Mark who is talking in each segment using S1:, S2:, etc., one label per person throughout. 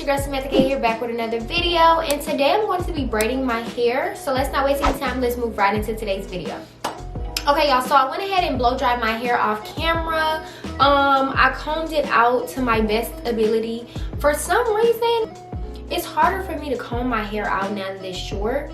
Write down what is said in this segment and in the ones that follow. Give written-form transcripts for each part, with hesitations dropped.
S1: your girl Samantha here, back with another video, and today I'm going to be braiding my hair. So let's not waste any time, let's move right into today's video. Okay y'all, so I went ahead and blow dried my hair off camera. I combed it out to my best ability. For some reason, it's harder for me to comb my hair out now that it's short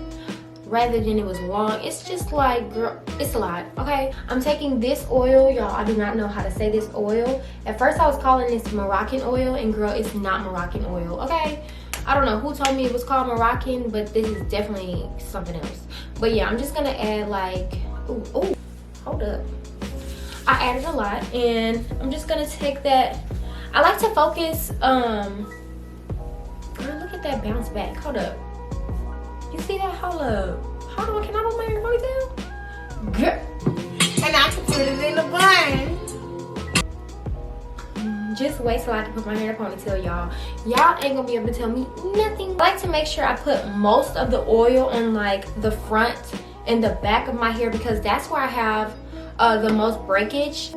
S1: rather than it was long. It's just like, girl, it's a lot. Okay, I'm taking this oil, y'all. I do not know how to say this oil. At first I was calling this Moroccan oil, and girl, it's not Moroccan oil. Okay, I don't know who told me it was called Moroccan, but this is definitely something else. But yeah, I'm just gonna add like, ooh, hold up, I added a lot, and I'm just gonna take that. I like to focus, girl, look at that bounce back. Hold up, you see that? Hold up, hold on, can I put my hair in a ponytail? Girl, and I can put it in a bun. Just wait till I can put my hair in a ponytail, y'all. Y'all ain't gonna be able to tell me nothing. I like to make sure I put most of the oil on like the front and the back of my hair, because that's where I have the most breakage.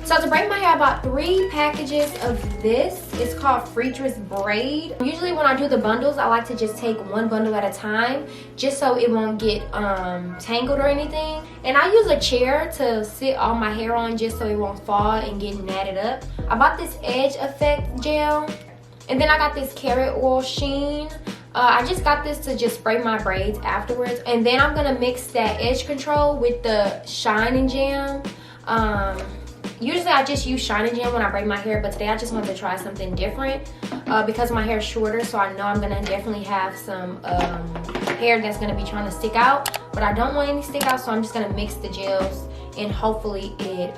S1: So to braid my hair, I bought 3 packages of this. It's called Friedrich's Braid. Usually when I do the bundles, I like to just take one bundle at a time, just so it won't get tangled or anything. And I use a chair to sit all my hair on just so it won't fall and get matted up. I bought this Edge Effect gel, and then I got this carrot oil sheen. I just got this to just spray my braids afterwards. And then I'm gonna mix that edge control with the shine and jam. Usually I just use shine and jam when I braid my hair, but today I just wanted to try something different because my hair is shorter, so I know I'm gonna definitely have some hair that's gonna be trying to stick out, but I don't want any stick out, so I'm just gonna mix the gels and hopefully it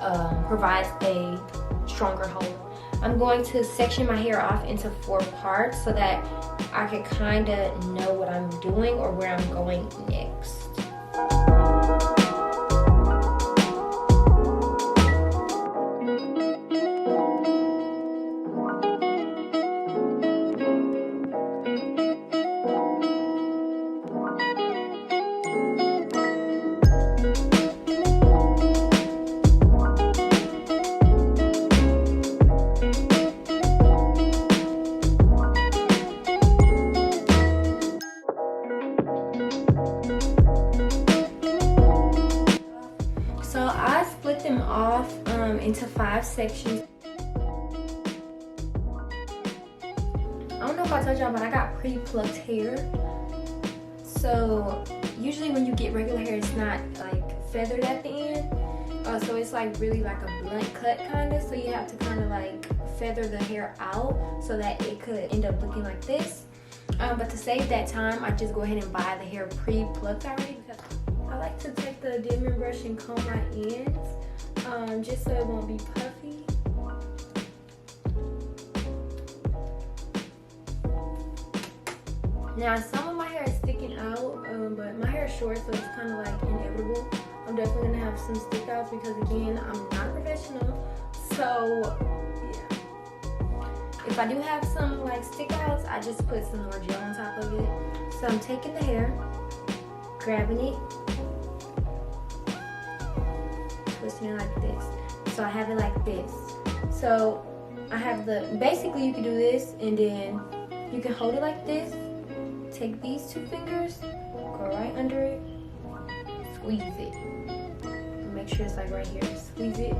S1: provides a stronger hold. I'm going to section my hair off into 4 parts so that I can kind of know what I'm doing or where I'm going next. So I split them off into 5 sections. I don't know if I told y'all, but I got pre-plucked hair. So usually when you get regular hair, it's not like feathered at the end. So it's like really like a blunt cut kind of. So you have to kind of like feather the hair out so that it could end up looking like this. But to save that time, I just go ahead and buy the hair pre-plucked already. I like to take the dimming brush and comb my ends, just so it won't be puffy. Now some of my hair is sticking out, but my hair is short, so it's kind of like inevitable. I'm definitely gonna have some stick outs because again, I'm not a professional. So yeah, if I do have some like stick outs, I just put some more gel on top of it. So I'm taking the hair, grabbing it, twisting it like this. So I have it like this. So I have basically you can do this and then you can hold it like this. Take these 2 fingers, go right under it, squeeze it. Make sure it's like right here. Squeeze it.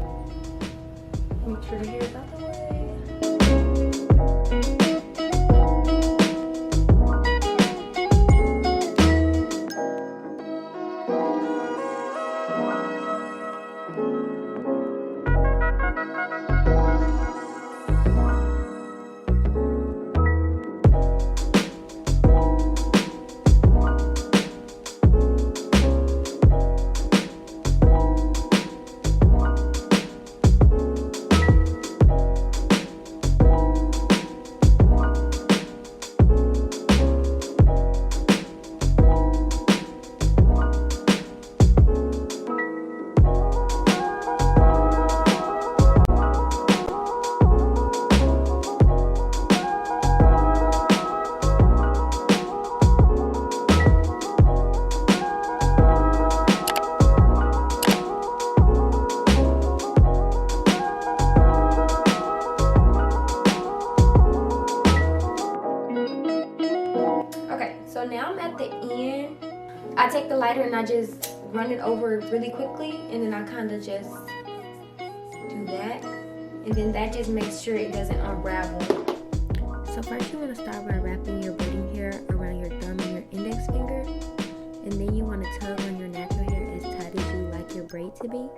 S1: Make sure the hair is out the way. lighter and I just run it over really quickly, and then I kind of just do that, and then that just makes sure it doesn't unravel. So first you want to start by wrapping your braiding hair around your thumb and your index finger, and then you want to tug on your natural hair as tight as you like your braid to be,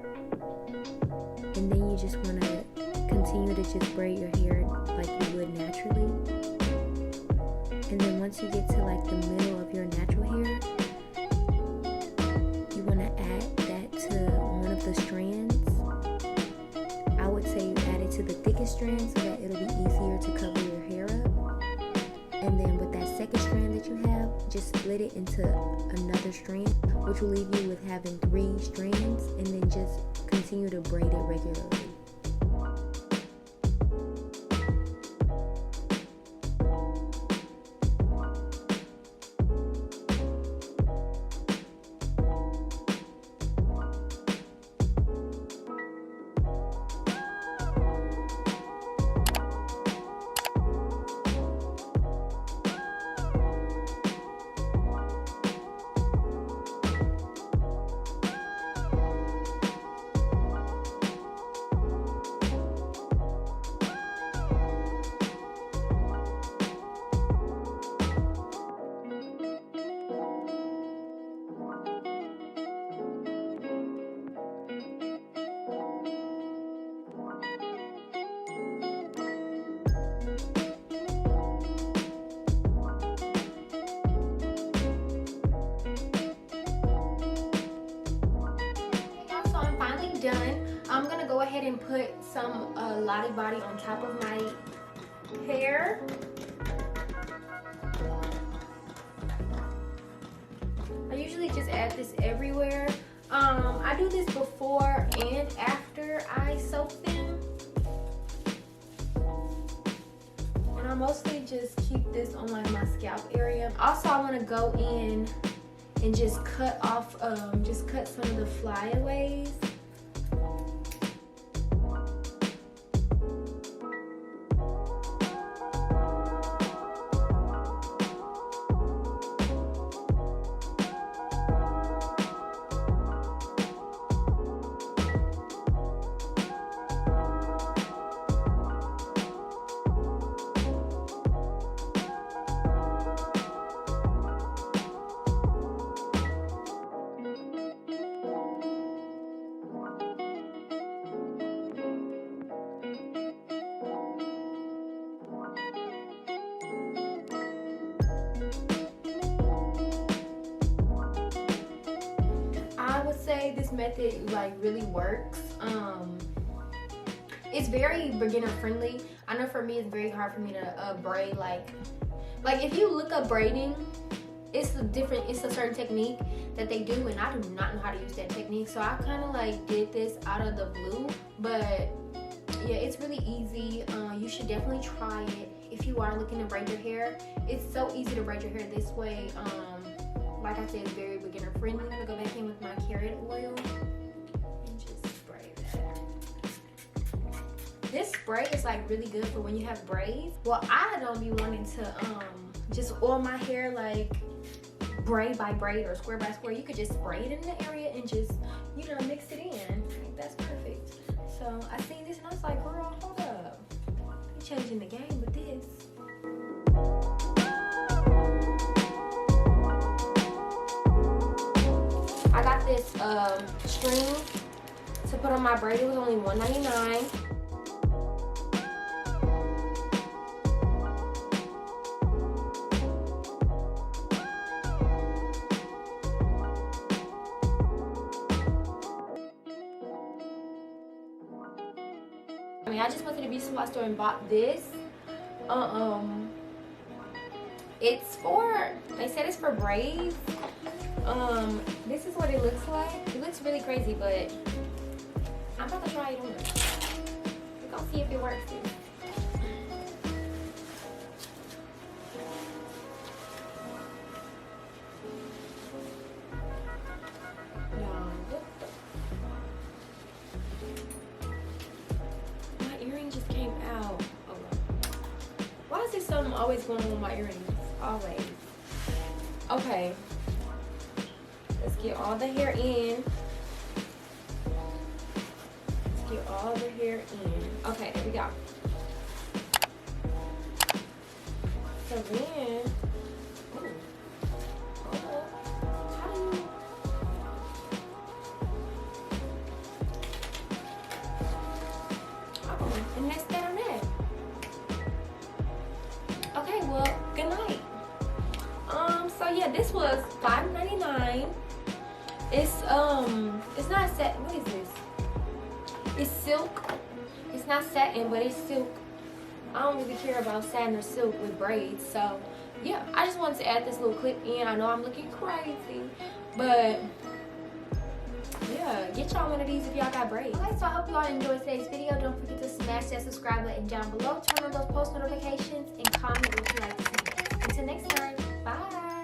S1: and then you just want to continue to just braid your hair like you would naturally. And then once you get to like the middle of your natural hair, you want to add that to one of the strands. I would say you add it to the thickest strand so that it'll be easier to cover your hair up. And then with that second strand that you have, just split it into another strand, which will leave you with having 3 strands, and then just continue to braid it regularly. Done. I'm gonna go ahead and put some Lottie Body on top of my hair. I usually just add this everywhere. I do this before and after I soak them, and I mostly just keep this on like my scalp area. Also, I want to go in and just cut off, just cut some of the flyaways. This method like really works. It's very beginner friendly. I know for me it's very hard for me to braid like if you look up braiding, it's a certain technique that they do, and I do not know how to use that technique, so I kind of like did this out of the blue. But yeah, it's really easy. You should definitely try it if you are looking to braid your hair. It's so easy to braid your hair this way. Like I said, it's very beginner friendly. I'm gonna go back in with my carrot oil and just spray that. This spray is like really good for when you have braids. Well, I don't be wanting to just oil my hair like braid by braid or square by square. You could just spray it in the area and just, you know, mix it in. That's perfect. So I seen this and I was like, girl, hold up. You're changing the game with this. I got this string to put on my braid. It was only $1.99. I mean, I just went to the beauty supply store and bought this. It's for, they said it's for braids. This is what it looks like. It looks really crazy, but I'm about to try it on. We're gonna see if it works. My earring just came out. Oh, why is there something always going on with my earrings? Always. Okay. Let's get all the hair in. Let's get all the hair in. Okay, there we go. So then, and that's that on that. Okay, well, good night. So yeah, this was $5.99. It's not satin. What is this? It's silk. It's not satin, but it's silk. I don't really care about satin or silk with braids. So yeah, I just wanted to add this little clip in. I know I'm looking crazy, but yeah, get y'all one of these if y'all got braids. Alright, so I hope you all enjoyed today's video. Don't forget to smash that subscribe button down below. Turn on those post notifications and comment what you like to see. Until next time, bye.